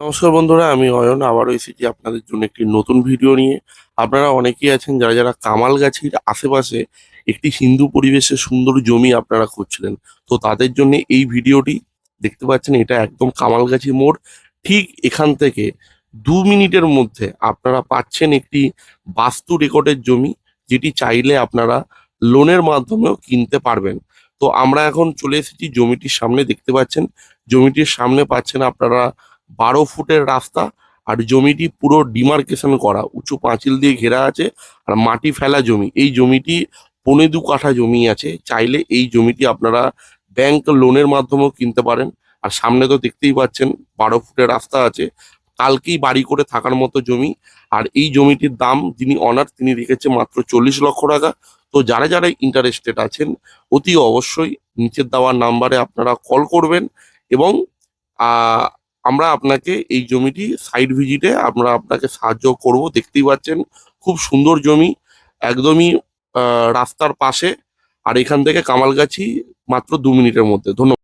নমস্কার বন্ধুরা, আমি অয়ন আবারও এসেছি আপনাদের জন্য একটি নতুন ভিডিও নিয়ে। আপনারা অনেকেই আছেন যারা যারা কামালগাছির আশেপাশে একটি হিন্দু পরিবেশে সুন্দর জমি আপনারা খুঁজছিলেন। তো তাদের জন্য এই ভিডিওটি দেখতে পাচ্ছেন, এটা একদম কামালগাছি মোড়। ঠিক এখান থেকে 2 মিনিটের মধ্যে আপনারা পাচ্ছেন একটি বাস্তু রেকর্ডের জমি, যেটি চাইলে আপনারা লোনের মাধ্যমেও কিনতে পারবেন। তো আমরা এখন চলে এসেছি জমিটির সামনে। দেখতে পাচ্ছেন জমিটির সামনে পাচ্ছেন আপনারা 12 ফুটের রাস্তা, আর জমিটি পুরো ডিমার্কেশন করা, উঁচু পাঁচিল দিয়ে ঘেরা আছে, আর মাটি ফেলা জমি। এই জমিটি 2.25 কাঠা জমি আছে। চাইলে এই জমিটি আপনারা ব্যাংক লোনের মাধ্যমেও কিনতে পারেন। আর সামনে তো দেখতেই পাচ্ছেন 12 ফুটের রাস্তা আছে, কালকেই বাড়ি করে থাকার মতো জমি। আর এই জমিটির দাম যিনি অনার তিনি রেখেছে মাত্র 40 লক্ষ টাকা। তো যারা যারা ইন্টারেস্টেড আছেন অতি অবশ্যই নিচের দেওয়া নাম্বারে আপনারা কল করবেন, এবং আমরা আপনাকে এই জমিটি সাইট ভিজিটে আমরা আপনাকে সাহায্য করব। দেখতেই পাচ্ছেন খুব সুন্দর জমি, একদমই রাস্তার পাশে। আর এখান থেকে কামালগাছি মাত্র 2 মিনিটের মধ্যে। ধন্যবাদ।